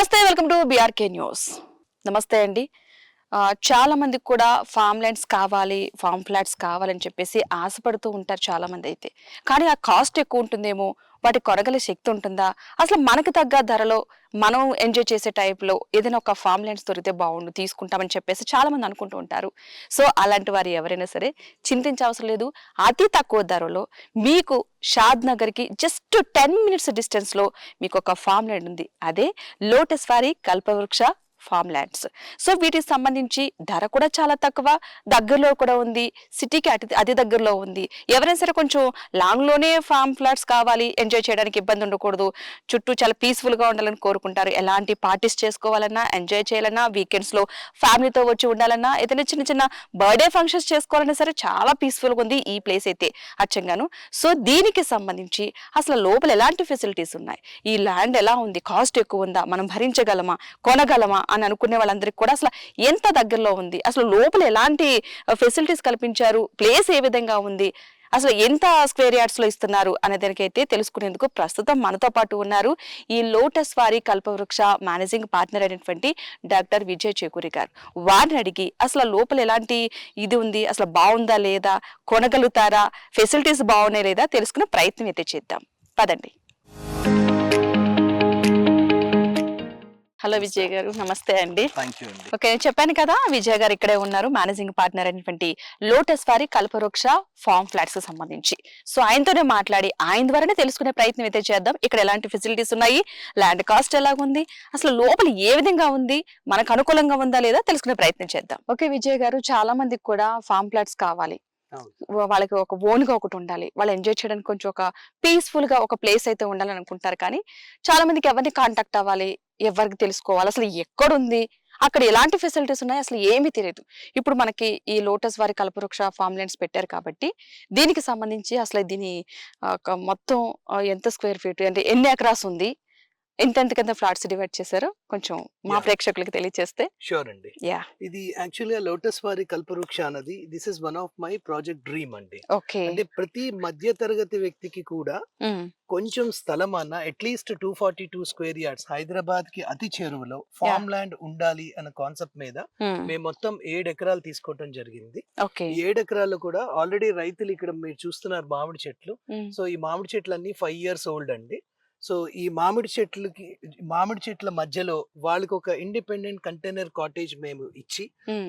నమస్తే, welcome to BRK news. నమస్తే అండి. చాలా మందికి కూడా ఫామ్ ల్యాండ్స్ కావాలి, ఫామ్ ఫ్లాట్స్ కావాలని చెప్పేసి ఆశపడుతూ ఉంటారు చాలా మంది అయితే. కానీ ఆ కాస్ట్ ఎక్కువ ఉంటుందేమో, వాటి కొనగల శక్తి ఉంటుందా, అసలు మనకు తగ్గ ధరలో మనం ఎంజాయ్ చేసే టైప్లో ఏదైనా ఒక ఫామ్ ల్యాండ్స్ దొరికితే బాగుండు, తీసుకుంటామని చెప్పేసి చాలా మంది అనుకుంటూ ఉంటారు. సో అలాంటి వారు ఎవరైనా సరే చింతించవసరం లేదు. అతి తక్కువ ధరలో మీకు షాద్ నగర్కి జస్ట్ 10 minutes డిస్టెన్స్లో మీకు ఒక ఫామ్ ల్యాండ్ ఉంది. అదే లోటస్ వారి కల్పవృక్ష ఫామ్ ల్యాండ్స్. సో వీటికి సంబంధించి ధర కూడా చాలా తక్కువ, దగ్గరలో కూడా ఉంది, సిటీకి అతి దగ్గరలో ఉంది. ఎవరైనా సరే కొంచెం లాంగ్లోనే ఫామ్ ఫ్లాట్స్ కావాలి, ఎంజాయ్ చేయడానికి ఇబ్బంది ఉండకూడదు, చుట్టూ చాలా పీస్ఫుల్గా ఉండాలని కోరుకుంటారు. ఎలాంటి పార్టీస్ చేసుకోవాలన్నా, ఎంజాయ్ చేయాలన్నా, వీకెండ్స్లో ఫ్యామిలీతో వచ్చి ఉండాలన్నా, ఏదైనా చిన్న చిన్న బర్త్డే ఫంక్షన్స్ చేసుకోవాలన్నా సరే చాలా పీస్ఫుల్గా ఉంది ఈ ప్లేస్ అయితే అచ్చంగాను. సో దీనికి సంబంధించి అసలు లోపల ఎలాంటి ఫెసిలిటీస్ ఉన్నాయి, ఈ ల్యాండ్ ఎలా ఉంది, కాస్ట్ ఎక్కువ ఉందా, మనం భరించగలమా, కొనగలమా అని అనుకునే వాళ్ళందరికీ కూడా అసలు ఎంత దగ్గరలో ఉంది, అసలు లోపల ఎలాంటి ఫెసిలిటీస్ కల్పించారు, ప్లేస్ ఏ విధంగా ఉంది, అసలు ఎంత స్క్వేర్ యార్డ్స్ లో ఇస్తున్నారు అనే దానికైతే తెలుసుకునేందుకు ప్రస్తుతం మనతో పాటు ఉన్నారు ఈ లోటస్ వారి కల్పవృక్ష మేనేజింగ్ పార్ట్నర్ అయినటువంటి డాక్టర్ విజయ్ చేకూరి గారు. వారిని అడిగి అసలు లోపల ఎలాంటి ఇది ఉంది, అసలు బాగుందా లేదా, కొనగలుగుతారా, ఫెసిలిటీస్ బాగున్నాయి లేదా తెలుసుకునే ప్రయత్నం అయితే చేద్దాం. పదండి. హలో విజయ్ గారు, నమస్తే అండి. ఓకే, నేను చెప్పాను కదా విజయ్ గారు ఇక్కడే ఉన్నారు, మేనేజింగ్ పార్ట్నర్ అయినటువంటి లోటస్ వారి కల్పవృక్ష ఫామ్ ఫ్లాట్స్ కి సంబంధించి. సో ఆయనతోనే మాట్లాడి ఆయన ద్వారానే తెలుసుకునే ప్రయత్నం అయితే చేద్దాం. ఇక్కడ ఎలాంటి ఫెసిలిటీస్ ఉన్నాయి, ల్యాండ్ కాస్ట్ ఎలాగుంది, అసలు లోపల ఏ విధంగా ఉంది, మనకు అనుకూలంగా ఉందా లేదా తెలుసుకునే ప్రయత్నం చేద్దాం. ఓకే విజయ్ గారు, చాలా మందికి కూడా ఫామ్ ఫ్లాట్స్ కావాలి, వాళ్ళకి ఒక ఓన్ గా ఒకటి ఉండాలి, వాళ్ళు ఎంజాయ్ చేయడానికి కొంచెం ఒక పీస్ఫుల్ గా ఒక ప్లేస్ అయితే ఉండాలని అనుకుంటారు. కానీ చాలా మందికి ఎవరిని కాంటాక్ట్ అవ్వాలి, ఎవరికి తెలుసుకోవాలి, అసలు ఎక్కడుంది, అక్కడ ఎలాంటి ఫెసిలిటీస్ ఉన్నాయి, అసలు ఏమీ తెలియదు. ఇప్పుడు మనకి ఈ లోటస్ వారి కల్పవృక్ష ఫామ్ ల్యాండ్స్ పెట్టారు కాబట్టి దీనికి సంబంధించి అసలు దీని మొత్తం ఎంత స్క్వేర్ ఫీట్ అంటే ఎన్ని ఎకరాస్ ఉంది, ఎంతెంతకంత ఫ్లాట్స్ డివైడ్ చేశారో కొంచెం మా ప్రేక్షకులకు తెలియజేస్తే. షూర్ అండి. ఇది యాక్చువల్గా లోటస్ వారి కల్పవృక్ష అన్నది this is one of my project dream అండి. అంటే ప్రతి మధ్య తరగతి వ్యక్తికి కూడా కొంచెం స్థలం అన్న అట్లీస్ట్ 242 స్క్వేర్ యార్డ్స్ హైదరాబాద్ కి అతి చేరువలో ఫామ్ ల్యాండ్ ఉండాలి అన్న కాన్సెప్ట్ మీద మేము మొత్తం 7 ఎకరాలు తీసుకోవడం జరిగింది. ఈ 7 ఎకరాల్లో కూడా ఆల్రెడీ రైతులు ఇక్కడ మీరు చూస్తున్నారు మామిడి చెట్లు. సో ఈ మామిడి చెట్లు అన్ని 5 years ఓల్డ్ అండి. సో ఈ మామిడి చెట్ల మధ్యలో వాళ్ళకి ఒక ఇండిపెండెంట్ కంటైనర్ కాటేజ్ మేము ఇచ్చి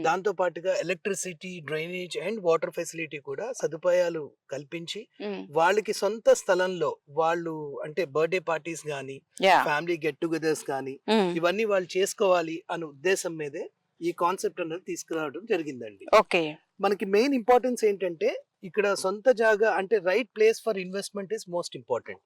దాంతో పాటుగా electricity, drainage and water facility కూడా సదుపాయాలు కల్పించి వాళ్ళకి సొంత స్థలంలో వాళ్ళు అంటే బర్త్డే పార్టీస్ గానీ, ఫ్యామిలీ గెట్ టుగెదర్స్ గానీ ఇవన్నీ వాళ్ళు చేసుకోవాలి అనే ఉద్దేశం మీదే ఈ కాన్సెప్ట్ అనేది తీసుకురావడం జరిగిందండి. మనకి మెయిన్ ఇంపార్టెన్స్ ఏంటంటే ఇక్కడ సొంత జాగా అంటే right place for investment is most important.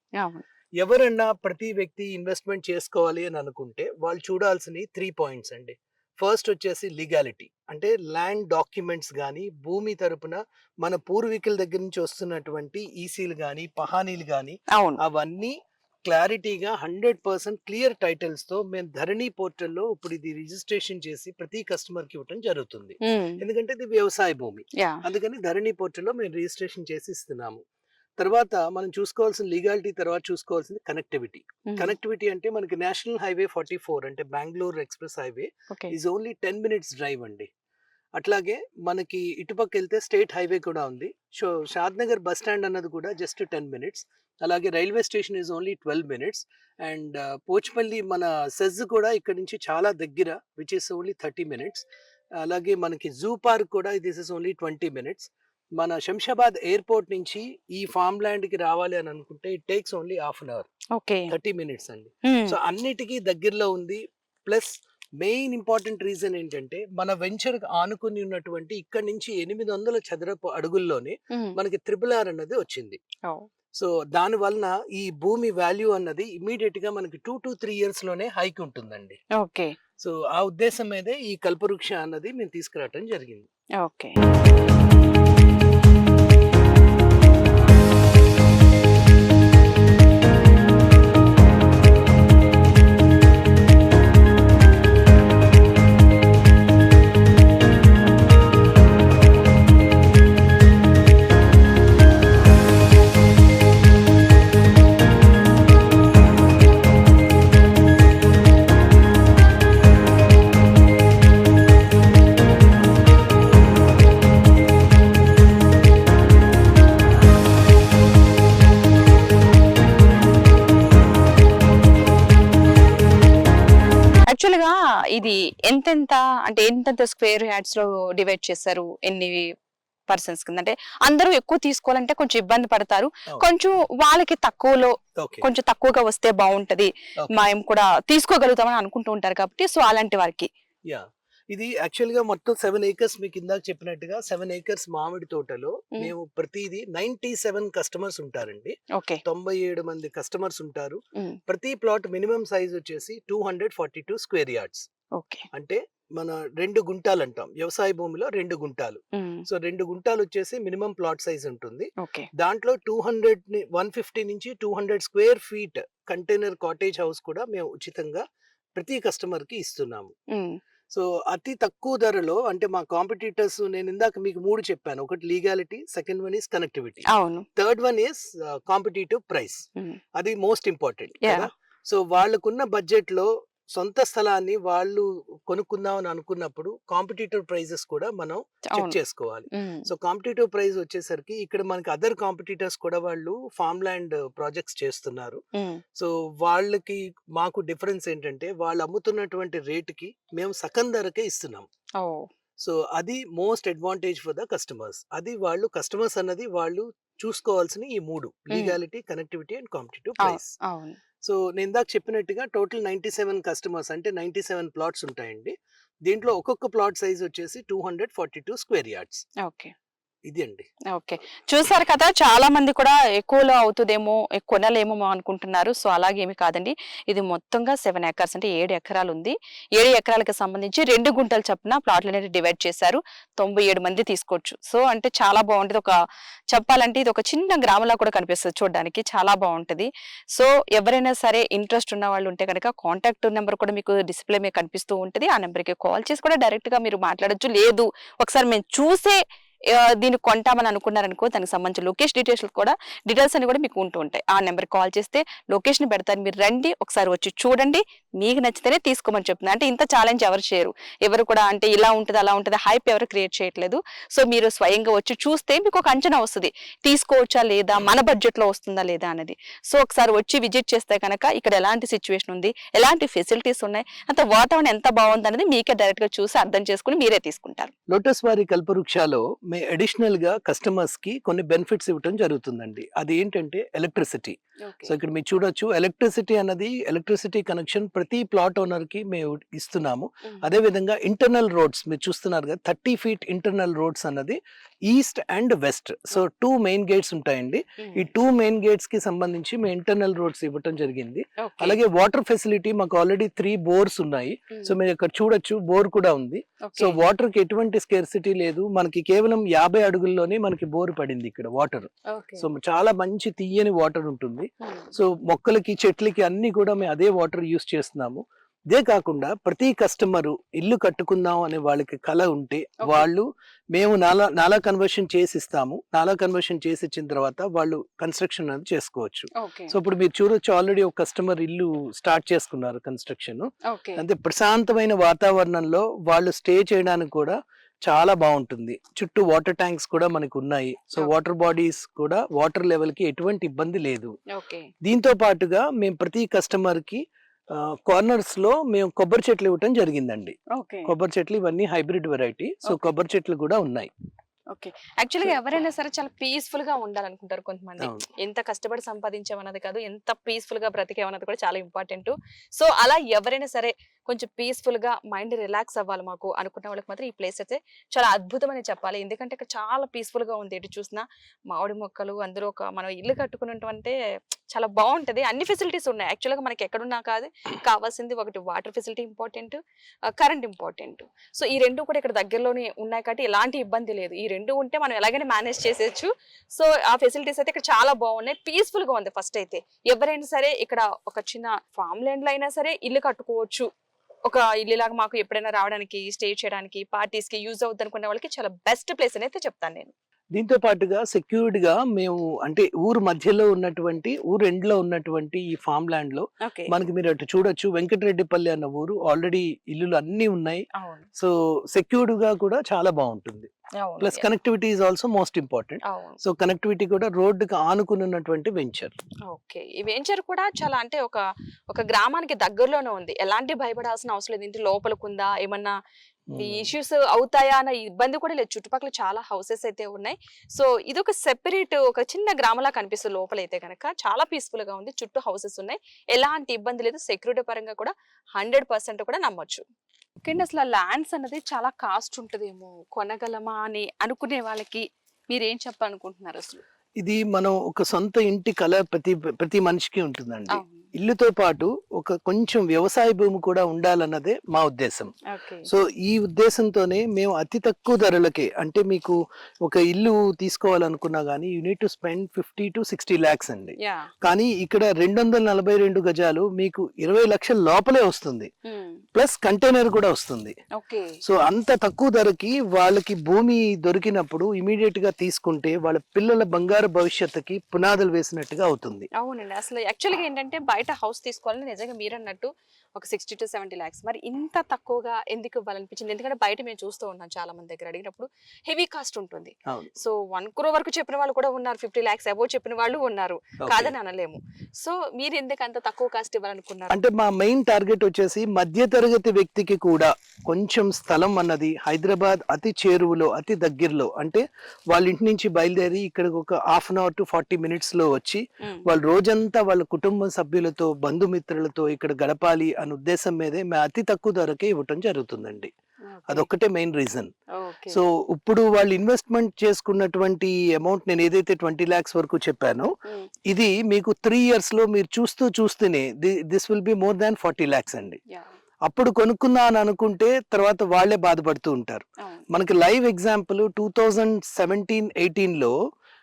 ఎవరన్నా ప్రతి వ్యక్తి ఇన్వెస్ట్మెంట్ చేసుకోవాలి అని అనుకుంటే వాళ్ళు చూడాల్సిన 3 points అండి. ఫస్ట్ వచ్చేసి లీగాలిటీ, అంటే ల్యాండ్ డాక్యుమెంట్స్ కానీ, భూమి తరపున మన పూర్వీకుల దగ్గర నుంచి వస్తున్నటువంటి ఈసీలు కానీ, పహానీలు కానీ అవన్నీ క్లారిటీగా 100% క్లియర్ టైటిల్స్ తో మేము ధరణి పోర్టల్లో ఇప్పుడు ఇది రిజిస్ట్రేషన్ చేసి ప్రతి కస్టమర్ కి ఇవ్వడం జరుగుతుంది. ఎందుకంటే ఇది వ్యవసాయ భూమి, అందుకని ధరణి పోర్టల్లో మేము రిజిస్ట్రేషన్ చేసి ఇస్తున్నాము. తర్వాత మనం చూసుకోవాల్సిన లీగాలిటీ, తర్వాత చూసుకోవాల్సింది కనెక్టివిటీ. కనెక్టివిటీ అంటే మనకి నేషనల్ హైవే 44 అంటే Bengaluru express highway is only 10 minutes drive అండి. అట్లాగే మనకి ఇటుపక్క వెళ్తే స్టేట్ హైవే కూడా ఉంది. So Shadnagar bus stand అన్నది కూడా జస్ట్ 10 minutes. అలాగే railway station is only 12 minutes. And Pochpalli మన సెజ్ కూడా ఇక్కడ నుంచి చాలా దగ్గర, విచ్ ఇస్ ఓన్లీ 30 minutes. అలాగే మనకి జూ పార్క్ కూడా దిస్ ఇస్ ఓన్లీ 20 minutes. మన శంషాబాద్ ఎయిర్పోర్ట్ నుంచి ఈ ఫామ్ ల్యాండ్ కి రావాలి అని అనుకుంటే it takes only ½ hour, 30 minutes అండి. సో అన్నిటికీ దగ్గరలో ఉంది. ప్లస్ మెయిన్ ఇంపార్టెంట్ రీజన్ ఏంటంటే మన వెంచర్ ఆనుకుని ఉన్నటువంటి ఇక్కడ నుంచి 800 చదరపు అడుగుల్లోనే మనకి RRR అన్నది వచ్చింది. సో దాని వలన ఈ భూమి వాల్యూ అన్నది ఇమీడియట్ గా మనకి 2 to 3 years లోనే హైక్ ఉంటుందండి. సో ఆ ఉద్దేశం మీదే ఈ కల్పవృక్ష అన్నది మేము తీసుకురావటం జరిగింది. యాక్చువల్ గా ఇది ఎంతెంత అంటే ఎంతెంత స్క్వేర్ యార్డ్స్ లో డివైడ్ చేశారు, ఎన్ని పర్సన్స్ కింద? అంటే అందరూ ఎక్కువ తీసుకోవాలంటే కొంచెం ఇబ్బంది పడతారు, కొంచెం వాళ్ళకి తక్కువలో కొంచెం తక్కువగా వస్తే బాగుంటది, మేము కూడా తీసుకోగలుగుతామని అనుకుంటూ ఉంటారు కాబట్టి, సో అలాంటి వారికి. ఇది యాక్చువల్ గా మొత్తం 7 acres మీకు ఇందాక చెప్పినట్టుగా 7 acres మామిడి తోటలో మేము ప్రతిదీ 97 కస్టమర్స్ ఉంటారండి. 97 మంది కస్టమర్స్ ఉంటారు. ప్రతి ప్లాట్ మినిమం సైజ్ వచ్చేసి 242 స్క్వేర్ యార్డ్స్. అంటే మన 2 గుంటాలు అంటాం, వ్యవసాయ భూమిలో 2 గుంటాలు. సో 2 గుంటాలు వచ్చేసి మినిమం ప్లాట్ సైజ్ ఉంటుంది. దాంట్లో 150 నుంచి 200 square feet container cottage house కూడా మేము ఉచితంగా ప్రతి కస్టమర్ కి ఇస్తున్నాము. సో అతి తక్కువ ధరలో, అంటే మా కాంపిటీటర్స్ నేను ఇందాక మీకు 3 చెప్పాను. ఒకటి legality, second one is connectivity, third one is competitive price. అది మోస్ట్ ఇంపార్టెంట్ కదా. సో వాళ్ళకున్న బడ్జెట్ లో సొంత స్థలాన్ని వాళ్ళు కొనుక్కుందామని అనుకున్నప్పుడు కాంపిటీటివ్ ప్రైజెస్ కూడా మనం చెక్ చేసుకోవాలి. సో కాంపిటీటివ్ ప్రైస్ వచ్చేసరికి ఇక్కడ మనకి అదర్ కాంపిటీటర్స్ కూడా వాళ్ళు ఫార్మ్ ల్యాండ్ ప్రాజెక్ట్స్ చేస్తున్నారు. సో వాళ్ళకి మాకు డిఫరెన్స్ ఏంటంటే వాళ్ళు అమ్ముతున్నటువంటి రేటుకి మేము సగం ధరకే ఇస్తున్నాం. సో అది most advantage for the customers. అది వాళ్ళు కస్టమర్స్ అన్నది వాళ్ళు చూసుకోవాల్సిన ఈ 3: legality, connectivity and competitive price. So నేను ఇందాక చెప్పినట్టుగా టోటల్ 97 కస్టమర్స్ అంటే 97 ప్లాట్స్ ఉంటాయండి. దీంట్లో ఒక్కొక్క ప్లాట్ సైజ్ వచ్చేసి 242 స్క్వేర్ యార్డ్స్. ఇది అండి. చూసారు కదా, చాలా మంది కూడా ఎక్కువలో అవుతుందేమో, కొనలేమో అనుకుంటున్నారు. సో అలాగేమి కాదండి, ఇది మొత్తంగా 7 acres అంటే 7 ఎకరాలు ఉంది. 7 ఎకరాలకు సంబంధించి 2 గుంటలు చొప్పున ప్లాట్లు అనేది డివైడ్ చేశారు. 97 మంది తీసుకోవచ్చు. సో అంటే చాలా బాగుంటది. చెప్పాలంటే ఇది ఒక చిన్న గ్రామంలో కూడా కనిపిస్తుంది చూడడానికి, చాలా బాగుంటది. సో ఎవరైనా సరే ఇంట్రెస్ట్ ఉన్న వాళ్ళు ఉంటే కనుక కాంటాక్ట్ నెంబర్ కూడా మీకు డిస్ప్లే మీద కనిపిస్తూ ఉంటది. ఆ నెంబర్కి కాల్ చేసి కూడా డైరెక్ట్ గా మీరు మాట్లాడొచ్చు. లేదు ఒకసారి మేము చూసే దీన్ని కొంటామని అనుకున్నారనుకో, దానికి సంబంధించిన లొకేషన్ డీటెయిల్స్ అని కూడా మీకు ఉంటూ ఉంటాయి. ఆ నెంబర్ కాల్ చేస్తే లొకేషన్ పెడతారు, మీరు రండి, ఒకసారి వచ్చి చూడండి, మీకు నచ్చితేనే తీసుకోమని చెప్తున్నా. అంటే ఇంత ఛాలెంజ్ ఎవరు చేయరు, ఎవరు కూడా అంటే ఇలా ఉంటుంది అలా ఉంటుంది హైప్ ఎవరు క్రియేట్ చేయట్లేదు. సో మీరు స్వయంగా వచ్చి చూస్తే మీకు ఒక అంచనా వస్తుంది, తీసుకోవచ్చా లేదా, మన బడ్జెట్ లో వస్తుందా లేదా అనేది. సో ఒకసారి వచ్చి విజిట్ చేస్తే కనుక ఇక్కడ ఎలాంటి సిచ్యువేషన్ ఉంది, ఎలాంటి ఫెసిలిటీస్ ఉన్నాయి, అంత వాతావరణం ఎంత బాగుంది అనేది మీకే డైరెక్ట్ గా చూసి అర్థం చేసుకుని మీరే తీసుకుంటారు. లోటస్ వారి కల్పవృక్షాలో మే అడిషనల్ గా కస్టమర్స్ కి కొన్ని బెనిఫిట్స్ ఇవ్వడం జరుగుతుందండి. అది ఏంటంటే ఎలక్ట్రిసిటీ. సో ఇక్కడ మీరు చూడొచ్చు, ఎలక్ట్రిసిటీ కనెక్షన్ ప్రతి ప్లాట్ ఓనర్ కి మేము ఇస్తున్నాము. అదే విధంగా ఇంటర్నల్ రోడ్స్ మీరు చూస్తున్నారు కదా, 30 feet ఇంటర్నల్ రోడ్స్ అన్నది east and west. So 2 main gates ఉంటాయండి. ఈ 2 మెయిన్ గేట్స్ కి సంబంధించి మేము ఇంటర్నల్ రోడ్స్ ఇవ్వడం జరిగింది. అలాగే వాటర్ ఫెసిలిటీ మాకు ఆల్రెడీ 3 బోర్స్ ఉన్నాయి. సో మీరు ఇక్కడ చూడొచ్చు, బోర్ కూడా ఉంది. సో వాటర్ కి ఎటువంటి స్కేర్సిటీ లేదు. మనకి కేవలం 50 అడుగుల్లోనే మనకి బోర్ పడింది ఇక్కడ వాటర్. సో చాలా మంచి తీయని వాటర్ ఉంటుంది. సో మొక్కలకి, చెట్లకి అన్ని కూడా మేము అదే వాటర్ యూస్ చేస్తున్నాము. ఇదే కాకుండా ప్రతి కస్టమర్ ఇల్లు కట్టుకుందాం అనే వాళ్ళకి కళ ఉంటే వాళ్ళు మేము నాలా కన్వర్షన్ చేసి ఇస్తాము. నాలా కన్వర్షన్ చేసి ఇచ్చిన తర్వాత వాళ్ళు కన్స్ట్రక్షన్ అనేది చేసుకోవచ్చు. సో ఇప్పుడు మీరు చూడొచ్చు, ఆల్రెడీ ఒక కస్టమర్ ఇల్లు స్టార్ట్ చేసుకున్నారు కన్స్ట్రక్షన్. అంటే ప్రశాంతమైన వాతావరణంలో వాళ్ళు స్టే చేయడానికి కూడా చాలా బాగుంటుంది. చుట్టూ వాటర్ ట్యాంక్స్ కూడా మనకు ఉన్నాయి. సో వాటర్ బాడీస్ కూడా వాటర్ లెవెల్ కి ఎటువంటి ఇబ్బంది లేదు. దీంతో పాటుగా మేము ప్రతి కస్టమర్ కి కార్నర్స్ లో మేము కొబ్బరి చెట్లు ఇవ్వటం జరిగిందండి. కొబ్బరి చెట్లు ఇవన్నీ హైబ్రిడ్ వెరైటీ. సో కొబ్బరి చెట్లు కూడా ఉన్నాయి. యాక్చువల్గా ఎవరైనా సరే చాలా పీస్ఫుల్ గా ఉండాలనుకుంటారు కొంతమంది. ఎంత కష్టపడి సంపాదించామన్నది కాదు, ఎంత పీస్ఫుల్ గా బ్రతికేమన్నది కూడా చాలా ఇంపార్టెంట్. సో అలా ఎవరైనా సరే కొంచెం పీస్ఫుల్ గా మైండ్ రిలాక్స్ అవ్వాలి మాకు అనుకున్న వాళ్ళకి మాత్రం ఈ ప్లేస్ అయితే చాలా అద్భుతమని చెప్పాలి. ఎందుకంటే ఇక్కడ చాలా పీస్ఫుల్ గా ఉంది. ఎటు చూసినా మామిడి మొక్కలు, అందులో మనం ఇల్లు కట్టుకున్నటువంటి చాలా బాగుంటది. అన్ని ఫెసిలిటీస్ ఉన్నాయి. యాక్చువల్గా మనకి ఎక్కడున్నా కావాల్సింది ఒకటి water facility important, current important. So ఈ 2 కూడా ఇక్కడ దగ్గరలోనే ఉన్నాయి కాబట్టి ఎలాంటి ఇబ్బంది లేదు. ఈ 2 ఉంటే మనం ఎలాగైనా మేనేజ్ చేసేయచ్చు. సో ఆ ఫెసిలిటీస్ అయితే ఇక్కడ చాలా బాగున్నాయి, పీస్ఫుల్ గా ఉంది. ఫస్ట్ అయితే ఎవరైనా సరే ఇక్కడ ఒక చిన్న ఫామ్ ల్యాండ్ లో అయినా సరే ఇల్లు కట్టుకోవచ్చు. ఒక ఇల్లు లాగా మాకు ఎప్పుడైనా రావడానికి, స్టే చేయడానికి, పార్టీస్ కి యూజ్ అవుతుంది అనుకునే వాళ్ళకి చాలా బెస్ట్ ప్లేస్ అని అయితే చెప్తాను నేను. దీంతో పాటుగా సెక్యూర్డ్ గా మేము అంటే ఊరు మధ్యలో ఉన్నటువంటి ఊరు ఎండ్ లో ఉన్నటువంటి ఈ ఫామ్ ల్యాండ్ లో ఓకే. మనకి మీరు అటు చూడొచ్చు, వెంకటరెడ్డిపల్లి అన్న ఊరు ఆల్రెడీ ఇల్లులు అన్ని ఉన్నాయి. అవును. సో సెక్యూర్డ్ గా కూడా చాలా బాగుంటుంది. అవును. Plus connectivity is also most important. అవును. సో కనెక్టివిటీ కూడా రోడ్డుకి ఆనుకున్నటువంటి వెంచర్. ఓకే. ఈ వెంచర్ కూడా చాలా అంటే ఒక గ్రామానికి దగ్గరలోనే ఉంది. ఎలాంటి భయపడాల్సిన అవసరం లేదు. ఇంటి లోపలికుందా? ఏమన్నా ఈ ఇష్యూస్ అవుతాయా అన్న ఇబ్బంది కూడా లేదు. చుట్టుపక్కల చాలా హౌసెస్ అయితే ఉన్నాయి. సో ఇదొక సెపరేట్ ఒక చిన్న గ్రామంలా కనిపిస్తుంది లోపలైతే గనక. చాలా పీస్‌ఫుల్ గా ఉంది. చుట్టూ హౌసెస్ ఉన్నాయి. ఎలాంటి ఇబ్బంది లేదు. సెక్యూరిటీ పరంగా కూడా 100% కూడా నమ్మొచ్చు. ఓకేండి. అసలు ల్యాండ్స్ అన్నది చాలా కాస్ట్ ఉంటదేమో, కొనగలమా అని అనుకునే వాళ్ళకి మీరేం చెప్పాలనుకుంటున్నారు అసలు? ఇది మనం ఒక సొంత ఇంటి కల ప్రతి మనిషికి ఉంటుందండి. అవును. ఇల్లుతో పాటు ఒక కొంచెం వ్యవసాయ భూమి కూడా ఉండాలన్నదే మా ఉద్దేశం. ఓకే. సో ఈ ఉద్దేశంతోనే మేము అతి తక్కువ ధరలకే, అంటే మీకు ఒక ఇల్లు తీసుకోవాలనుకున్నా గానీ you need to spend 50 to 60 lakhs అండి. యాహ్! కానీ ఇక్కడ 242 గజాలు మీకు 20 లక్షల లోపలే వస్తుంది. ప్లస్ కంటైనర్ కూడా వస్తుంది. ఓకే. సో అంత తక్కువ ధరకి వాళ్ళకి భూమి దొరికినప్పుడు ఇమీడియట్ గా తీసుకుంటే వాళ్ళ పిల్లల బంగారు భవిష్యత్తుకి పునాదులు వేసినట్టుగా అవుతుంది. అవునండి. అసలు యాక్చువల్‌గా ఏంటంటే బయట హౌస్ తీసుకోవాలని నిజంగా మీరన్నట్టు ఒక 60-70 లాక్స్. మరి ఇంత తక్కువగా ఎందుకు ఇవ్వాలనిపించింది? ఎందుకంటే బయట మేము చూస్తూ ఉన్నాం చాలా మంది దగ్గర అడిగినప్పుడు హెవీ కాస్ట్ ఉంటుంది. అవును. సో 1 crore వరకు చెప్పిన వాళ్ళు కూడా ఉన్నారు. 50 lakhs అబోవ్ చెప్పిన వాళ్ళు ఉన్నారు. కాదని అనలేము. సో మీరు ఎందుకు అంత తక్కువ కాస్ట్ ఇవ్వాలనుకున్నారు? అంటే మా మెయిన్ టార్గెట్ వచ్చేసి మధ్యతరగతి వ్యక్తికి కూడా కొంచెం స్థలం అన్నది హైదరాబాద్ అతి చేరువలో, అతి దగ్గరలో, అంటే వాళ్ళ ఇంటి నుంచి బయలుదేరి ఇక్కడికి ఒక 1/2 hour to 40 minutes లో వచ్చి వాళ్ళు రోజంతా వాళ్ళ కుటుంబ సభ్యులతో బంధుమిత్రులతో ఇక్కడ గడపాలి అనే ఉద్దేశం మీదే మేము అతి తక్కువ ధరకే ఇవ్వటం జరుగుతుందండి. అదొక్కటే మెయిన్ రీజన్. ఓకే. సో ఇప్పుడు వాళ్ళు ఇన్వెస్ట్మెంట్ చేసుకున్నటువంటి అమౌంట్ నేను ఏదైతే 20 lakhs వరకు చెప్పానో ఇది మీకు 3 years లో మీరు చూస్తూనే this will be more than 40 lakhs అండి. యాహ్! అప్పుడు కొనుక్కుందా అని అనుకుంటే తర్వాత వాళ్ళే బాధపడుతూ ఉంటారు. అవును. మనకి లైవ్ ఎగ్జాంపుల్ 2017-18 లో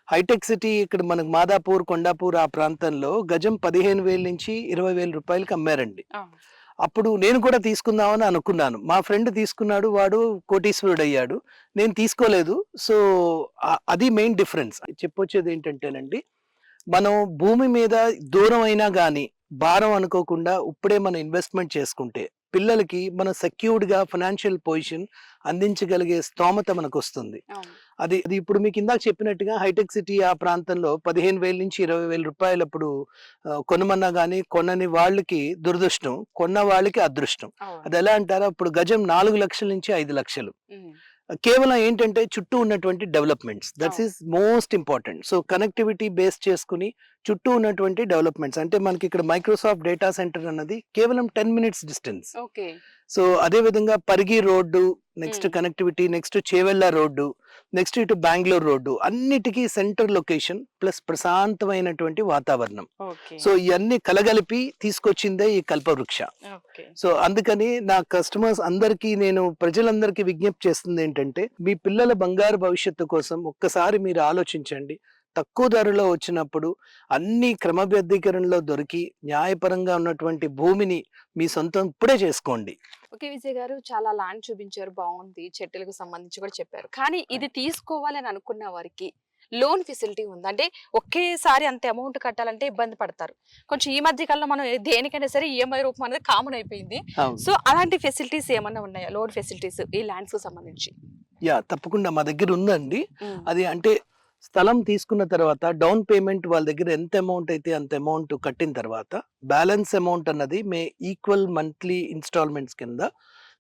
హైటెక్ సిటీ ఇక్కడ మనకు మాదాపూర్, కొండాపూర్ ఆ ప్రాంతంలో గజం 15,000 నుంచి 20,000 రూపాయలకి అమ్మారండి. అవును. అప్పుడు నేను కూడా తీసుకుందామని అనుకున్నాను. మా ఫ్రెండ్ తీసుకున్నాడు, వాడు కోటీశ్వరుడు అయ్యాడు. నేను తీసుకోలేదు. సో అది మెయిన్ డిఫరెన్స్. చెప్పొచ్చేది ఏంటంటేనండి, మనం భూమి మీద దూరం అయినా గానీ భారం అనుకోకుండా ఇప్పుడే మనం ఇన్వెస్ట్మెంట్ చేసుకుంటే పిల్లలకి మన సెక్యూర్డ్ గా ఫైనాన్షియల్ పొజిషన్ అందించగలిగే స్తోమత మనకు వస్తుంది. అవును. అది అది ఇప్పుడు మీకు ఇందాక చెప్పినట్టుగా హైటెక్ సిటీ ఆ ప్రాంతంలో 15,000 నుంచి 20,000 రూపాయలు అప్పుడు కొనమన్నా గానీ కొనని వాళ్ళకి దురదృష్టం, కొన్న వాళ్ళకి అదృష్టం. అవును. అది ఎలా అంటారా, ఇప్పుడు గజం 4 లక్షల నుంచి 5 లక్షలు. హ్మ్. కేవలం ఏంటంటే చుట్టూ ఉన్నటువంటి డెవలప్మెంట్స్, దట్స్ అవును. Is most important. So connectivity base చేసుకుని చుట్టూ ఉన్నటువంటి డెవలప్మెంట్స్, అంటే మనకి ఇక్కడ మైక్రోసాఫ్ట్ డేటా సెంటర్ అన్నది కేవలం 10 minutes డిస్టెన్స్. ఓకే. సో అదే విధంగా పరిగి రోడ్డు, నెక్స్ట్ హ్మ్. Connectivity, next Chevella road, next ఇటు బెంగళూరు రోడ్డు, అన్నిటికీ సెంటర్ లొకేషన్ ప్లస్ ప్రశాంతమైనటువంటి వాతావరణం. ఓకే. సో ఇవన్నీ కలగలిపి తీసుకొచ్చిందే ఈ కల్పవృక్ష. ఓకే. సో అందుకని నా కస్టమర్స్ అందరికీ, నేను ప్రజలందరికీ విజ్ఞప్తి చేస్తుంది ఏంటంటే, మీ పిల్లల బంగారు భవిష్యత్తు కోసం ఒక్కసారి మీరు ఆలోచించండి. తక్కువ ధరలో వచ్చినప్పుడు అన్ని క్రమబద్ధీకరణలో దొరికి న్యాయపరంగా ఉన్నటువంటి భూమిని మీ సొంతం ఇప్పుడే చేసుకోండి. ఓకే. విజయ్ గారు చాలా ల్యాండ్ చూపించారు. బాగుంది. చెట్టులకు సంబంధించి కూడా చెప్పారు. కానీ ఇది తీసుకోవాలని అనుకున్న వారికి లోన్ ఫెసిలిటీ ఉందా? అంటే ఒకేసారి అంత అమౌంట్ కట్టాలంటే ఇబ్బంది పడతారు. కొంచెం ఈ మధ్య కాలంలో మనం దేనికైనా సరే ఈఎంఐ రూపం అనేది కామన్ అయిపోయింది. అవును. సో అలాంటి ఫెసిలిటీస్ ఏమన్నా ఉన్నాయా? లోన్ ఫెసిలిటీస్ ఈ ల్యాండ్స్ కు సంబంధించి? యా, తప్పకుండా మా దగ్గర ఉందండి. ఉమ్. అది అంటే స్థలం తీసుకున్న తర్వాత డౌన్ పేమెంట్ వాళ్ళ దగ్గర ఎంత అమౌంట్ అయితే అంత అమౌంట్ కట్టిన తర్వాత బ్యాలెన్స్ అమౌంట్ అన్నది ఈక్వల్ మంత్లీ ఇన్స్టాల్మెంట్స్ కింద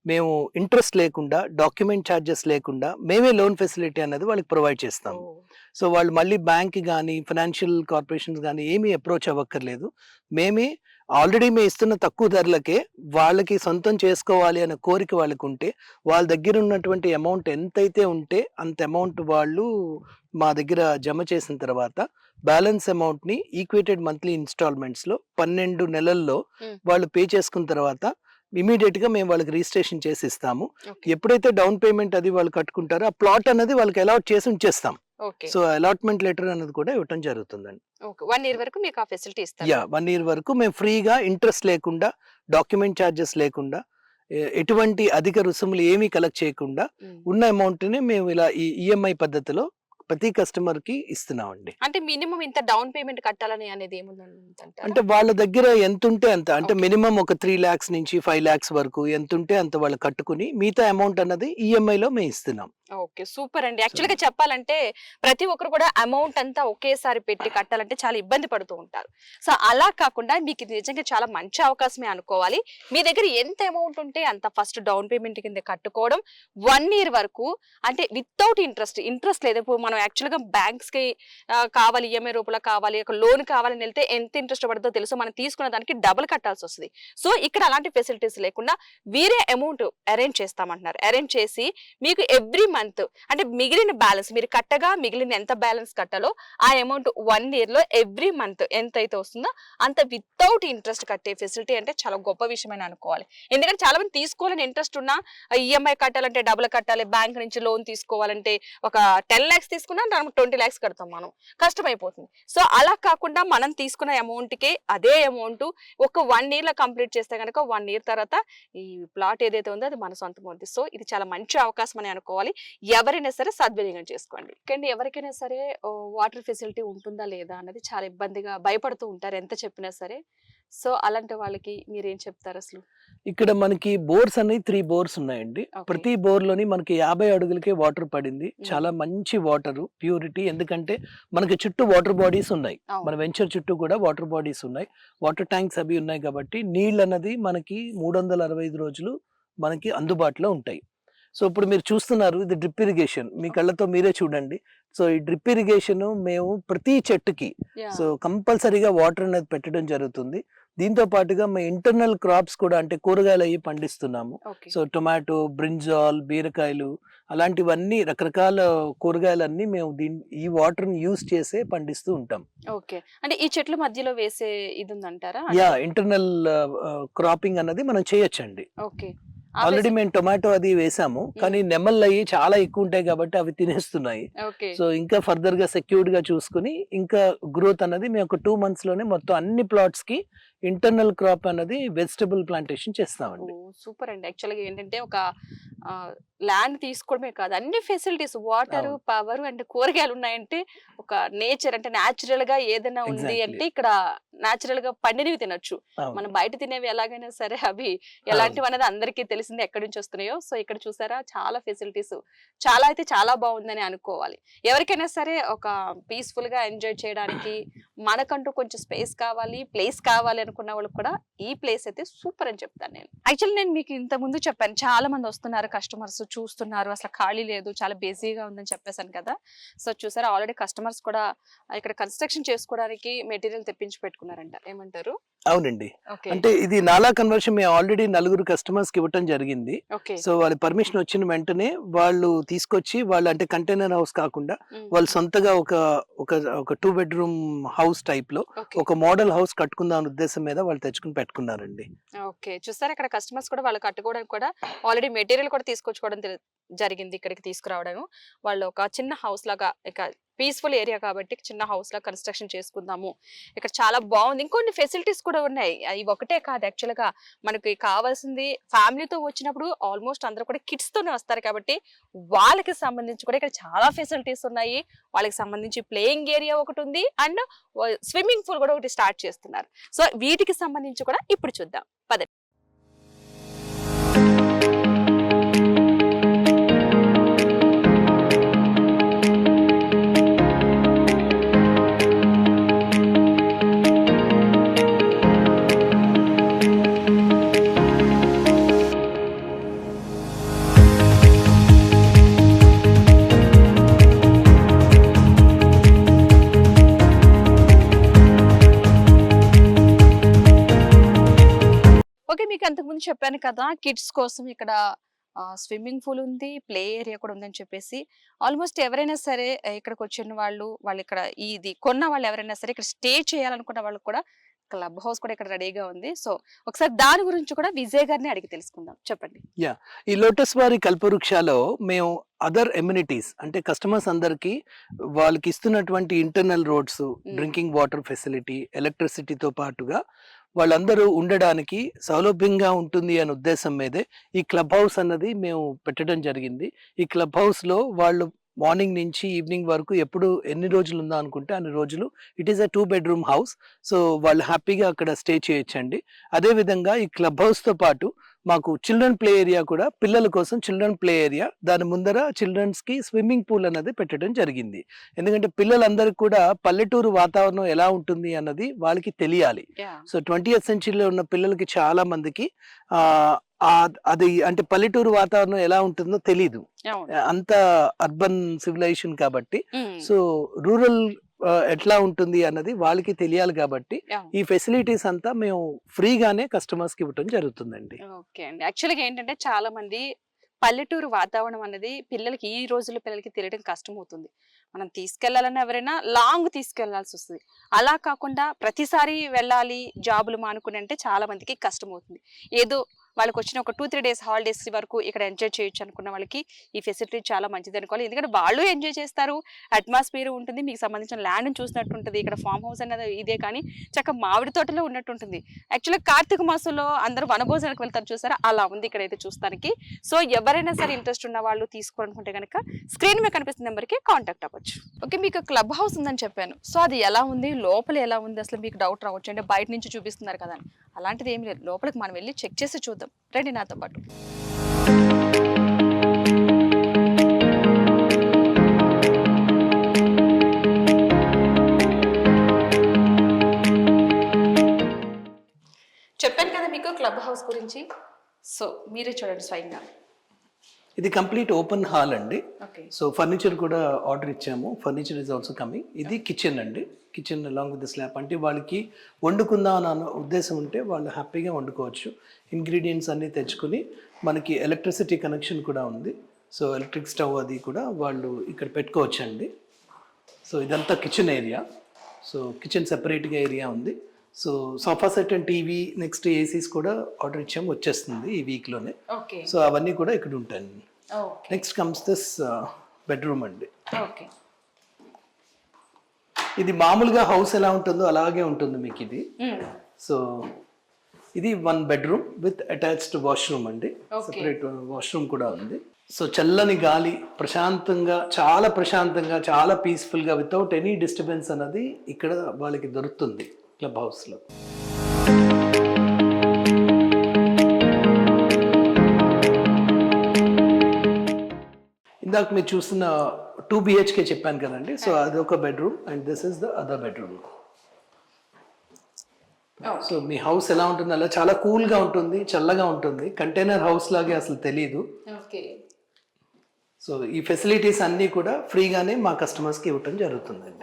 మేము ఇంట్రెస్ట్ లేకుండా, డాక్యుమెంట్ ఛార్జెస్ లేకుండా మేమే లోన్ ఫెసిలిటీ అనేది వాళ్ళకి ప్రొవైడ్ చేస్తాం. ఓ. సో వాళ్ళు మళ్ళీ బ్యాంక్ కానీ ఫైనాన్షియల్ కార్పొరేషన్స్ కానీ ఏమీ అప్రోచ్ అవ్వక్కర్లేదు. మేమే ఆల్రెడీ మేము ఇస్తున్న తక్కువ ధరలకే వాళ్ళకి సొంతం చేసుకోవాలి అనే కోరిక వాళ్ళకు ఉంటే వాళ్ళ దగ్గర ఉన్నటువంటి అమౌంట్ ఎంతైతే ఉంటే అంత అమౌంట్ వాళ్ళు మా దగ్గర జమ చేసిన తర్వాత బ్యాలెన్స్ అమౌంట్ని ఈక్వేటెడ్ మంత్లీ ఇన్స్టాల్మెంట్స్లో 12 నెలల్లో ఉమ్. వాళ్ళు పే చేసుకున్న తర్వాత ఇమీడియట్ గా మేము వాళ్ళకి రిజిస్ట్రేషన్ చేసి ఇస్తాము. ఓకే. ఎప్పుడైతే డౌన్ పేమెంట్ అది వాళ్ళు కట్టుకుంటారో ఆ ప్లాట్ అనేది వాళ్ళకి అలాట్ చేసి ఉంచేస్తాం. ఓకే. సో అలాట్మెంట్ లెటర్ అనేది కూడా ఇవ్వటం జరుగుతుందండి. ఓకే. 1 year వరకు మీకు ఆ ఫెసిలిటీ ఇస్తారు. యా, 1 year వరకు మేము ఫ్రీగా, ఇంట్రెస్ట్ లేకుండా, డాక్యుమెంట్ ఛార్జెస్ లేకుండా, ఎటువంటి అధిక రుసుములు ఏమీ కలెక్ట్ చేయకుండా ఉమ్. ఉన్న అమౌంట్ ని మేము ఇలా ఈ ఈఎంఐ పద్ధతిలో ప్రతి కస్టమర్ కి ఇస్తున్నామండి. అంటే మినిమం ఇంత డౌన్ పేమెంట్ కట్టాలని అనేది ఏముందంటారా? అంటే వాళ్ళ దగ్గర ఎంత ఉంటే అంత, అంటే ఓకే. మినిమం ఒక 3 lakhs నుంచి 5 lakhs వరకు ఎంత ఉంటే అంత వాళ్ళు కట్టుకుని మిగతా అమౌంట్ అన్నది ఈఎంఐ లో మేము ఇస్తున్నాం. ఓకే. సూపర్ అండి. యాక్చువల్‌గా చెప్పాలంటే ప్రతి ఒక్కరు కూడా అమౌంట్ అంతా ఒకేసారి పెట్టి కట్టాలంటే చాలా ఇబ్బంది పడుతూ ఉంటారు. సో, అలా కాకుండా మీకు ఇది నిజంగా చాలా మంచి అవకాశమే అనుకోవాలి. మీ దగ్గర ఎంత అమౌంట్ ఉంటే అంత ఫస్ట్ డౌన్ పేమెంట్ కింద కట్టుకోవడం 1 year వరకు అంటే వితౌట్ ఇంట్రెస్ట్ లేదు. ఇప్పుడు మనం యాక్చువల్‌గా బ్యాంక్స్‌కి కావాలి ఈఎంఐ రూపంలో కావాలి, ఒక లోన్ కావాలని వెళ్తే ఎంత ఇంట్రెస్ట్ పడుతుందో తెలుసు. మనం తీసుకున్న దానికి డబుల్ కట్టాల్సొస్తది. సో, ఇక్కడ అలాంటి ఫెసిలిటీస్ లేకుండా వేరే అమౌంట్ అరేంజ్ చేస్తామంటున్నారు. అరేంజ్ చేసి మీకు ఎవ్రీ మంత్ అంటే మిగిలిన బ్యాలెన్స్ మీరు కట్టగా మిగిలిన ఎంత బ్యాలెన్స్ కట్టాలో ఆ అమౌంట్ 1 year లో ఎవ్రీ మంత్ ఎంత అయితే వస్తుందో అంత వితౌట్ ఇంట్రెస్ట్ కట్టే ఫెసిలిటీ అంటే చాలా గొప్ప విషయమని అనుకోవాలి. ఎందుకంటే చాలా మంది తీసుకోవాలని ఇంట్రెస్ట్ ఉన్నా ఈఎంఐ కట్టాలంటే డబుల్ కట్టాలి, బ్యాంక్ నుంచి లోన్ తీసుకోవాలంటే ఒక 10 lakhs తీసుకున్నా 20 lakhs కడతాం మనం, కష్టమైపోతుంది. సో, అలా కాకుండా మనం తీసుకున్న అమౌంట్కే అదే అమౌంట్ ఒక 1 year లో కంప్లీట్ చేస్తే కనుక 1 year తర్వాత ఈ ప్లాట్ ఏదైతే ఉందో అది మన సొంతం అవుతుంది. సో, ఇది చాలా మంచి అవకాశం అని అనుకోవాలి. ఎవరైనా సరే సద్వినియోగం చేసుకోండి. కానీ ఎవరికైనా సరే వాటర్ ఫెసిలిటీ ఉంటుందా లేదా అన్నది చాలా ఇబ్బందిగా భయపడుతూ ఉంటారు ఎంత చెప్పినా సరే. సో, అలాంటి వాళ్ళకి మీరేం చెప్తారు అసలు? ఇక్కడ మనకి బోర్స్ అనేవి 3 బోర్స్ ఉన్నాయండి. ఓకే. ప్రతి బోర్ లోని మనకి 50 అడుగులకే వాటర్ పడింది. చాలా మంచి వాటర్ ప్యూరిటీ. ఎందుకంటే మనకి చుట్టూ వాటర్ బాడీస్ ఉన్నాయి. మన అవును. వెంచర్ చుట్టూ కూడా వాటర్ బాడీస్ ఉన్నాయి. వాటర్ ట్యాంక్స్ అవి ఉన్నాయి కాబట్టి నీళ్ళు అన్నది మనకి 365 రోజులు మనకి అందుబాటులో ఉంటాయి. సో, ఇప్పుడు మీరు చూస్తున్నారు ఇది డ్రిప్ ఇరిగేషన్. మీ కళ్ళతో మీరే చూడండి. సో, ఈ డ్రిప్ ఇరిగేషన్ మేము ప్రతి చెట్టుకి యాహ్! సో కంపల్సరీగా వాటర్ అనేది పెట్టడం జరుగుతుంది. దీంతో పాటుగా మా ఇంటర్నల్ క్రాప్స్ కూడా అంటే కూరగాయలు అవి పండిస్తున్నాము. ఓకే. సో, టొమాటో, బ్రింజాల్, బీరకాయలు అలాంటివన్నీ రకరకాల కూరగాయలన్నీ మేము ఈ వాటర్‌ని యూజ్ చేసే పండిస్తూ ఉంటాం. ఓకే. అంటే ఈ చెట్ల మధ్యలో వేసే ఇది ఉందంటారా? ఇంటర్నల్ క్రాపింగ్ అన్నది మనం చేయొచ్చండి. ఓకే. ఆల్రెడీ మేము టొమాటో అది వేసాము. కానీ నెమళ్ళు అయ్యి చాలా ఎక్కువ ఉంటాయి కాబట్టి అవి తినేస్తున్నాయి. ఓకే. సో, ఇంకా ఫర్దర్ గా సెక్యూర్డ్ గా చూసుకుని ఇంకా గ్రోత్ అన్నది మేము ఒక 2 months లోనే మొత్తం అన్ని ప్లాట్స్ కి ఇంటర్నల్ క్రాప్ అన్నది వెజిటబుల్ ప్లాంటేషన్ చేస్తామండి. సూపర్ అండి. యాక్చువల్‌గా ఏంటంటే ఒక ల్యాండ్ తీసుకోవడమే కాదు అన్ని ఫెసిలిటీస్ వాటర్, అవును. పవర్ అండ్ కూరగాయలు ఉన్నాయంటే ఒక నేచర్ అంటే న్యాచురల్ గా ఏదైనా ఉంది ఎగ్జాక్ట్లీ. అంటే ఇక్కడ న్యాచురల్ గా పండినవి తినొచ్చు. అవును. మనం బయట తినేవి ఎలాగైనా సరే అవి ఎలాంటివి అనేది అందరికీ తెలిసింది ఎక్కడి నుంచి వస్తున్నాయో. సో, ఇక్కడ చూసారా చాలా ఫెసిలిటీస్ చాలా అయితే చాలా బాగుందని అనుకోవాలి. ఎవరికైనా సరే ఒక పీస్ఫుల్ గా ఎంజాయ్ చేయడానికి మనకంటూ కొంచెం స్పేస్ కావాలి, ప్లేస్ కావాలి అనుకున్న వాళ్ళకి కూడా ఈ ప్లేస్ అయితే సూపర్ అని చెప్తాను నేను. యాక్చువల్లీ నేను మీకు ఇంత ముందు చెప్పాను చాలా మంది వస్తున్నారు కస్టమర్స్ చూస్తున్నారు అసలు ఖాళీ లేదు చాలా బిజీగా ఉందని చెప్పేసాను కదా. సో, చూసారా ఆల్రెడీ కస్టమర్స్ కూడా ఇక్కడ కన్స్ట్రక్షన్ చేసుకోవడానికి మెటీరియల్ తెప్పించి పెట్టుకున్నారంట. ఏమంటారు? అవునండి. ఓకే. అంటే ఇది నాలా కన్వర్షన్ మేము ఆల్రెడీ 4 customers కి ఇవ్వటం జరిగింది. ఓకే. సో, వాళ్ళ పర్మిషన్ వచ్చిన వెంటనే వాళ్ళు తీసుకొచ్చి వాళ్ళు అంటే కంటైనర్ హౌస్ కాకుండా ఉమ్. వాళ్ళు సొంతగా ఒక ఒక ఒక 2 bedroom హౌస్ టైప్ లో ఓకే. ఒక మోడల్ హౌస్ కట్టుకుందాం అనే ఉద్దేశం మీద వాళ్ళు తెచ్చుకుని పెట్టుకున్నారండి. ఓకే. చూసారా ఇక్కడ కస్టమర్స్ కూడా వాళ్ళు కట్టుకోవడానికి కూడా ఆల్రెడీ మెటీరియల్ కూడా తీసుకొచ్చుకోవడం జరిగింది ఇక్కడికి తీసుకురావడం. వాళ్ళు ఒక చిన్న హౌస్ లాగా ఇక పీస్ఫుల్ ఏరియా కాబట్టి చిన్న హౌస్ లా కన్స్ట్రక్షన్ చేసుకుందాము. ఇక్కడ చాలా బాగుంది. ఇంకొన్ని ఫెసిలిటీస్ కూడా ఉన్నాయి. ఇవి ఒకటే కాదు యాక్చువల్‌గా మనకి కావాల్సింది ఫ్యామిలీతో వచ్చినప్పుడు ఆల్మోస్ట్ అందరూ కూడా కిడ్స్ తోనే వస్తారు కాబట్టి వాళ్ళకి సంబంధించి కూడా ఇక్కడ చాలా ఫెసిలిటీస్ ఉన్నాయి. వాళ్ళకి సంబంధించి ప్లేయింగ్ ఏరియా ఒకటి ఉంది అండ్ స్విమ్మింగ్ పూల్ కూడా ఒకటి స్టార్ట్ చేస్తున్నారు. సో, వీటికి సంబంధించి కూడా ఇప్పుడు చూద్దాం. పదండి. ఓకే. మీకు అంతకుముందు చెప్పాను కదా కిడ్స్ కోసం ఇక్కడ స్విమ్మింగ్ పూల్ ఉంది, ప్లే ఏరియా కూడా ఉందని చెప్పేసి ఆల్మోస్ట్ ఎవరైనా సరే ఇక్కడికి వచ్చిన వాళ్ళు ఇక్కడ ఇది కొన్న వాళ్ళు ఎవరైనా సరే ఇక్కడ స్టే చేయాలనుకున్న వాళ్ళు కూడా క్లబ్ హౌస్ కూడా ఇక్కడ రెడీగా ఉంది. సో, ఒకసారి దాని గురించి కూడా విజయ్ గారిని అడిగి తెలుసుకుందాం. చెప్పండి. ఈ లోటస్ వారి కల్పవృక్షాలో మేము అదర్ ఎమ్యూనిటీస్ అంటే కస్టమర్స్ అందరికి వాళ్ళకి ఇస్తున్నటువంటి internal roads, drinking water facility, ఎలక్ట్రిసిటీతో పాటుగా వాళ్ళందరూ ఉండడానికి సౌలభ్యంగా ఉంటుంది అనే ఉద్దేశం మీదే ఈ క్లబ్ హౌస్ అన్నది మేము పెట్టడం జరిగింది. ఈ క్లబ్ హౌస్ లో వాళ్ళు మార్నింగ్ నుంచి ఈవినింగ్ వరకు ఎప్పుడు ఎన్ని రోజులు ఉందా అనుకుంటే అన్ని రోజులు. It is a 2 bedroom house. So వాళ్ళు హ్యాపీగా అక్కడ స్టే చేయొచ్చండి. అదే విధంగా ఈ క్లబ్ హౌస్ తో పాటు మాకు చిల్డ్రన్ ప్లే ఏరియా కూడా, పిల్లల కోసం చిల్డ్రన్ ప్లే ఏరియా, దాని ముందర చిల్డ్రన్స్ కి స్విమ్మింగ్ పూల్ అన్నది పెట్టడం జరిగింది. ఎందుకంటే పిల్లలందరికీ కూడా పల్లెటూరు వాతావరణం ఎలా ఉంటుంది అన్నది వాళ్ళకి తెలియాలి. సో 20th సెంచరీలో ఉన్న పిల్లలకి చాలా మందికి ఆ అది అంటే పల్లెటూరు వాతావరణం ఎలా ఉంటుందో తెలీదు. అంత అర్బన్ సివిలైజేషన్ కాబట్టి. సో రూరల్ ఎట్లా ఉంటుంది అన్నది వాళ్ళకి తెలియాలి కాబట్టి ఈ ఫెసిలిటీస్ అంతా మేము ఫ్రీగానే కస్టమర్స్ కి ఇవ్వటం జరుగుతుందండి. ఓకే అండి. యాక్చువల్గా ఏంటంటే చాలా మంది పల్లెటూరు వాతావరణం అనేది పిల్లలకి ఈ రోజుల్లో పిల్లలకి తెలియడం కష్టం అవుతుంది. మనం తీసుకెళ్లాలని ఎవరైనా లాంగ్ తీసుకెళ్లాల్సి వస్తుంది. అలా కాకుండా ప్రతిసారి వెళ్ళాలి జాబులు మానుకుని అంటే చాలా మందికి కష్టం అవుతుంది. ఏదో వాళ్ళకి వచ్చిన ఒక 2-3 డేస్ హాలిడేస్ వరకు ఇక్కడ ఎంజాయ్ చేయొచ్చు అనుకున్న వాళ్ళకి ఈ ఫెసిలిటీ చాలా మంచిది అనుకోవాలి. ఎందుకంటే వాళ్ళు ఎంజాయ్ చేస్తారు, అట్మాస్ఫియర్ ఉంటుంది, మీకు సంబంధించిన ల్యాండ్ చూసినట్టు ఉంటుంది. ఇక్కడ ఫామ్ హౌస్ అనేది ఇదే కానీ చక్కగా మామిడి తోటలో ఉన్నట్టు ఉంటుంది. యాక్చువల్గా కార్తీక మాసంలో అందరూ వనభోజనానికి వెళ్తారు చూసారా, అలా ఉంది ఇక్కడైతే చూస్తానికి. సో ఎవరైనా సరే ఇంట్రెస్ట్ ఉన్న వాళ్ళు తీసుకోవాలనుకుంటే కనుక స్క్రీన్ మీద కనిపిస్తున్న నెంబర్కి కాంటాక్ట్ అవ్వచ్చు. ఓకే, మీకు క్లబ్ హౌస్ ఉందని చెప్పాను. సో అది ఎలా ఉంది, లోపల ఎలా ఉంది, అసలు మీకు డౌట్ రావచ్చు అంటే బయట నుంచి చూపిస్తున్నారు కదా అని. అలాంటిది ఏమి లేదు, లోపలికి మనం వెళ్ళి చెక్ చేసి చూద్దాం. రండి నాతో పాటు. చెప్పాను కదా మీకు క్లబ్ హౌస్ గురించి. సో మీరే చూడండి స్వయంగా. ఇది కంప్లీట్ ఓపెన్ హాల్ అండి. ఓకే. సో ఫర్నిచర్ కూడా ఆర్డర్ ఇచ్చాము. Furniture is also coming. ఇది కిచెన్ అండి. Kitchen along with the slab. అంటే వాళ్ళకి వండుకుందాం అన్న ఉద్దేశం ఉంటే వాళ్ళు హ్యాపీగా వండుకోవచ్చు. ఇంగ్రీడియంట్స్ అన్నీ తెచ్చుకుని, మనకి ఎలక్ట్రిసిటీ కనెక్షన్ కూడా ఉంది. సో ఎలక్ట్రిక్ స్టవ్ అది కూడా వాళ్ళు ఇక్కడ పెట్టుకోవచ్చు అండి. సో ఇదంతా కిచెన్ ఏరియా. సో కిచెన్ సెపరేట్గా ఏరియా ఉంది. So sofa set and TV, next ACs కూడా ఆర్డర్ ఇచ్చాము, వచ్చేస్తుంది ఈ వీక్లోనే. ఓకే. సో అవన్నీ కూడా ఇక్కడ ఉంటాయి. నెక్స్ట్ కమ్స్ దిస్ బెడ్రూమ్ అండి. ఓకే. ఇది మామూలుగా హౌస్ ఎలా ఉంటుందో అలాగే ఉంటుంది మీకు ఇది. సో ఇది 1 బెడ్రూమ్ విత్ అటాచ్డ్ వాష్రూమ్ అండి. సెపరేట్ వాష్రూమ్ కూడా ఉంది. సో చల్లని గాలి, ప్రశాంతంగా, చాలా ప్రశాంతంగా, చాలా పీస్ఫుల్గా, వితౌట్ ఎనీ డిస్టర్బెన్స్ అన్నది ఇక్కడ వాళ్ళకి దొరుకుతుంది క్లబ్ హౌస్లో. ఇందాక మీరు చూస్తున్న 2 BHK చెప్పాను కదండి. సో అదొక bedroom and this is the other bedroom. So me house ఎలా ఉంటుంది, అలా చాలా కూల్గా ఉంటుంది, చల్లగా ఉంటుంది. కంటైనర్ హౌస్ లాగే అసలు తెలీదు. సో ఈ ఫెసిలిటీస్ అన్నీ కూడా ఫ్రీగానే మా కస్టమర్స్కి ఇవ్వటం జరుగుతుందండి.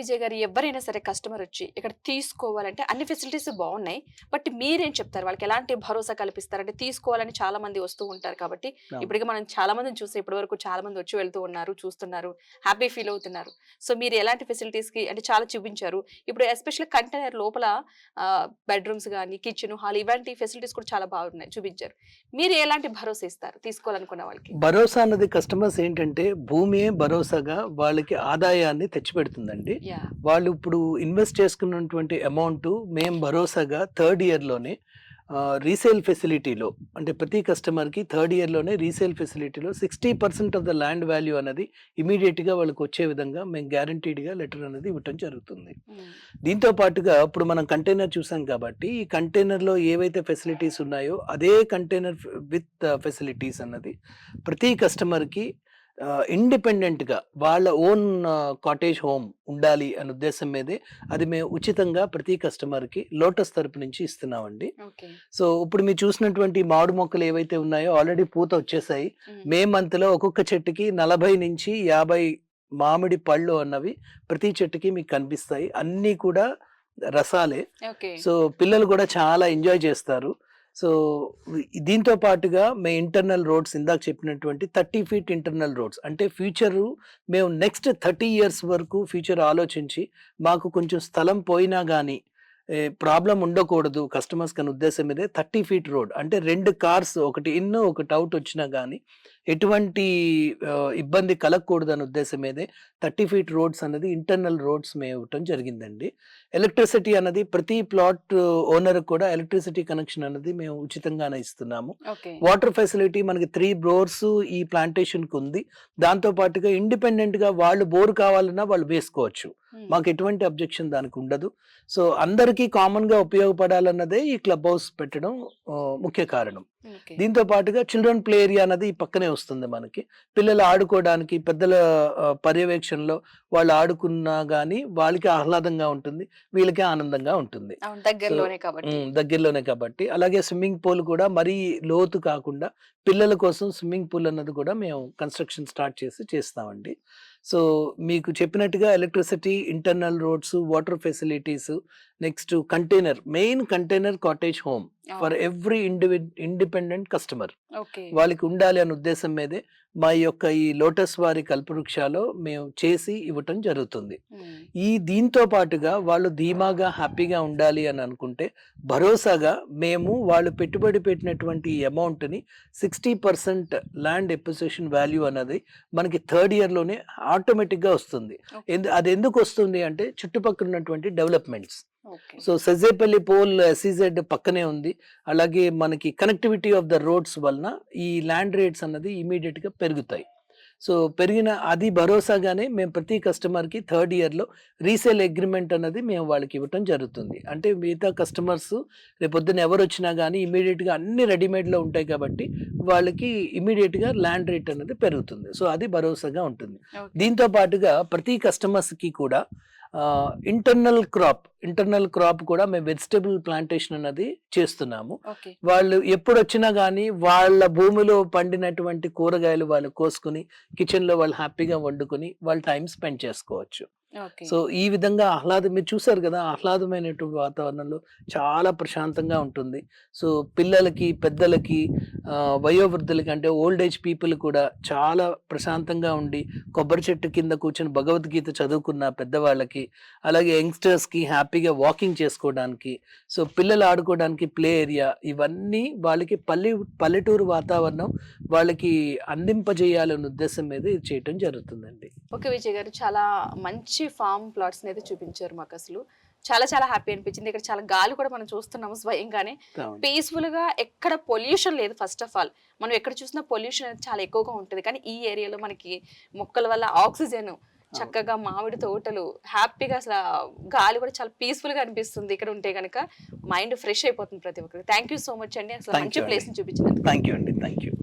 విజయ్ గారు, ఎవరైనా సరే కస్టమర్ వచ్చి ఇక్కడ తీసుకోవాలంటే అన్ని ఫెసిలిటీస్ బాగున్నాయి, బట్ మీరేం చెప్తారు వాళ్ళకి, ఎలాంటి భరోసా కల్పిస్తారంటే తీసుకోవాలని చాలా మంది వస్తూ ఉంటారు కాబట్టి ఇప్పటికి మనం చాలా మందిని చూస్తే ఇప్పటి వరకు చాలా మంది వచ్చి వెళ్తూ ఉన్నారు, చూస్తున్నారు, హ్యాపీ ఫీల్ అవుతున్నారు. సో మీరు ఎలాంటి ఫెసిలిటీస్ కి అంటే చాలా చూపించారు. ఇప్పుడు ఎస్పెషల్లీ కంటైనర్ లోపల బెడ్రూమ్స్ కానీ కిచెన్ హాల్ ఇలాంటి ఫెసిలిటీస్ కూడా చాలా బాగున్నాయి చూపించారు. మీరు ఎలాంటి భరోసా ఇస్తారు తీసుకోవాలనుకున్న వాళ్ళకి? భరోసా అన్నది కస్టమర్స్ ఏంటంటే భూమి భరోసాగా వాళ్ళకి ఆదాయాన్ని తెచ్చిపెడుతుందండి. వాళ్ళు ఇప్పుడు ఇన్వెస్ట్ చేసుకున్నటువంటి అమౌంట్ మేము భరోసాగా 3rd ఇయర్లోనే రీసేల్ ఫెసిలిటీలో, అంటే ప్రతి కస్టమర్కి 3rd ఇయర్లోనే రీసేల్ ఫెసిలిటీలో 60% ఆఫ్ ద ల్యాండ్ వాల్యూ అనేది ఇమీడియట్గా వాళ్ళకి వచ్చే విధంగా మేము గ్యారంటీడ్గా లెటర్ అనేది ఇవ్వటం జరుగుతుంది. దీంతో పాటుగా ఇప్పుడు మనం కంటైనర్ చూసాం కాబట్టి ఈ కంటైనర్లో ఏవైతే ఫెసిలిటీస్ ఉన్నాయో అదే కంటైనర్ విత్ ఫెసిలిటీస్ అన్నది ప్రతి కస్టమర్కి ఇండిపెండెంట్గా వాళ్ళ ఓన్ కాటేజ్ హోమ్ ఉండాలి అనే ఉద్దేశం మీదే అది మేము ఉచితంగా ప్రతి కస్టమర్కి లోటస్ తరపు నుంచి ఇస్తున్నామండి. సో ఇప్పుడు మీరు చూసినటువంటి మామిడి మొక్కలు ఏవైతే ఉన్నాయో ఆల్రెడీ పూత వచ్చేసాయి. మే మంత్లో ఒక్కొక్క చెట్టుకి 40 నుంచి 50 మామిడి పళ్ళు అన్నవి ప్రతి చెట్టుకి మీకు కనిపిస్తాయి. అన్నీ కూడా రసాలే. ఓకే. సో పిల్లలు కూడా చాలా ఎంజాయ్ చేస్తారు. సో దీంతో పాటుగా మేము ఇంటర్నల్ రోడ్స్ ఇందాక చెప్పినటువంటి 30 ఫీట్ ఇంటర్నల్ రోడ్స్ అంటే ఫ్యూచరు మేము నెక్స్ట్ 30 ఇయర్స్ వరకు ఫ్యూచర్ ఆలోచించి మాకు కొంచెం స్థలం పోయినా కానీ ప్రాబ్లం ఉండకూడదు కస్టమర్స్ కని ఉద్దేశం మీదే 30 ఫీట్ రోడ్ అంటే 2 కార్స్ ఒకటి ఇన్ ఒకటి అవుట్ వచ్చినా కానీ ఎటువంటి ఇబ్బంది కలగకూడదు అనే ఉద్దేశం మీదే 30 ఫీట్ రోడ్స్ అనేది ఇంటర్నల్ రోడ్స్ మేము ఇవ్వటం జరిగిందండి. ఎలక్ట్రిసిటీ అన్నది ప్రతి ప్లాట్ ఓనర్ కూడా ఎలక్ట్రిసిటీ కనెక్షన్ అనేది మేము ఉచితంగానే ఇస్తున్నాము. వాటర్ ఫెసిలిటీ మనకి 3 బోర్స్ ఈ ప్లాంటేషన్ కు ఉంది. దాంతో పాటుగా ఇండిపెండెంట్ గా వాళ్ళు బోర్ కావాలన్నా వాళ్ళు వేసుకోవచ్చు. మాకు ఎటువంటి అబ్జెక్షన్ దానికి ఉండదు. సో అందరికీ కామన్ గా ఉపయోగపడాలన్నదే ఈ క్లబ్ హౌస్ పెట్టడం ముఖ్య కారణం. దీంతో పాటుగా చిల్డ్రన్ ప్లే ఏరియా అన్నది ఈ పక్కనే వస్తుంది మనకి. పిల్లలు ఆడుకోవడానికి పెద్దల పర్యవేక్షణలో వాళ్ళు ఆడుకున్నా గానీ వాళ్ళకి ఆహ్లాదంగా ఉంటుంది, వీళ్ళకి ఆనందంగా ఉంటుంది. దగ్గరలోనే కాబట్టి అలాగే స్విమ్మింగ్ పూల్ కూడా మరీ లోతు కాకుండా పిల్లల కోసం స్విమ్మింగ్ పూల్ అన్నది కూడా మేము కన్స్ట్రక్షన్ స్టార్ట్ చేస్తామండి. సో మీకు చెప్పినట్టుగా electricity, internal roads, water facilities, next container, main container cottage home for every independent customer వాళ్ళకి ఉండాలి అనే ఉద్దేశం మీదే మా యొక్క ఈ లోటస్ వారి కల్పవృక్షాలో మేము చేసి ఇవ్వటం జరుగుతుంది. దీంతో పాటుగా వాళ్ళు ధీమాగా హ్యాపీగా ఉండాలి అని అనుకుంటే భరోసాగా మేము వాళ్ళు పెట్టుబడి పెట్టినటువంటి అమౌంట్ ని 60% ల్యాండ్ ఎప్రిసియేషన్ వాల్యూ అన్నది మనకి 3rd year లోనే ఆటోమేటిక్ గా వస్తుంది. అది ఎందుకు వస్తుంది అంటే చుట్టుపక్కల ఉన్నటువంటి డెవలప్మెంట్స్. సో సజేపల్లి పోల్ SEZ పక్కనే ఉంది. అలాగే మనకి కనెక్టివిటీ ఆఫ్ ద రోడ్స్ వలన ఈ ల్యాండ్ రేట్స్ అన్నది ఇమీడియట్ గా పెరుగుతాయి. సో పెరిగిన అది భరోసాగానే మేము ప్రతి కస్టమర్కి 3rd year లో రీసేల్ అగ్రిమెంట్ అన్నది మేము వాళ్ళకి ఇవ్వటం జరుగుతుంది. అంటే మిగతా కస్టమర్స్ రేపొద్దున ఎవరు వచ్చినా కానీ ఇమీడియట్గా అన్ని రెడీమేడ్లో ఉంటాయి కాబట్టి వాళ్ళకి ఇమీడియట్గా ల్యాండ్ రేట్ అనేది పెరుగుతుంది. సో అది భరోసాగా ఉంటుంది. దీంతో పాటుగా ప్రతి కస్టమర్స్కి కూడా ఇంటర్నల్ క్రాప్ కూడా మేము వెజిటబుల్ ప్లాంటేషన్ అన్నది చేస్తున్నాము. వాళ్ళు ఎప్పుడు వచ్చినా గానీ వాళ్ళ భూమిలో పండినటువంటి కూరగాయలు వాళ్ళు కోసుకుని కిచెన్ లో వాళ్ళు హ్యాపీగా వండుకొని వాళ్ళు టైం స్పెండ్ చేసుకోవచ్చు. సో ఈ విధంగా మీరు చూసారు కదా, ఆహ్లాదమైనటువంటి వాతావరణంలో చాలా ప్రశాంతంగా ఉంటుంది. సో పిల్లలకి, పెద్దలకి, వయోవృద్ధులకి అంటే ఓల్డ్ ఏజ్ పీపుల్ కూడా చాలా ప్రశాంతంగా ఉండి కొబ్బరి చెట్టు కింద కూర్చొని భగవద్గీత చదువుకున్న పెద్దవాళ్ళకి, అలాగే యంగ్స్టర్స్ కి హ్యాపీగా వాకింగ్ చేసుకోవడానికి, సో పిల్లలు ఆడుకోవడానికి ప్లే ఏరియా, ఇవన్నీ వాళ్ళకి పల్లెటూరు వాతావరణం వాళ్ళకి అందింపజేయాలనే ఉద్దేశం మీద ఇది చేయటం జరుగుతుందండి. ఓకే విజయ్ గారు, చాలా మంచి ఫామ్ ప్లాట్స్ అయితే చూపించారు మాకు. అసలు చాలా చాలా హ్యాపీ అనిపించింది. ఇక్కడ చాలా గాలి కూడా మనం చూస్తున్నాము స్వయంగానే. పీస్ఫుల్ గా, ఎక్కడ పొల్యూషన్ లేదు. ఫస్ట్ ఆఫ్ ఆల్ మనం ఎక్కడ చూసినా పొల్యూషన్ అనేది చాలా ఎక్కువగా ఉంటుంది, కానీ ఈ ఏరియాలో మనకి మొక్కల వల్ల ఆక్సిజన్, చక్కగా మామిడి తోటలు, హ్యాపీగా అసలు గాలి కూడా చాలా పీస్ఫుల్ గా అనిపిస్తుంది. ఇక్కడ ఉంటే కనుక మైండ్ ఫ్రెష్ అయిపోతుంది ప్రతి ఒక్కరికి. థ్యాంక్ యూ సో మచ్ అండి, అసలు మంచి ప్లేస్ ని చూపించినందుకు. థ్యాంక్ యూ అండి. Thank you.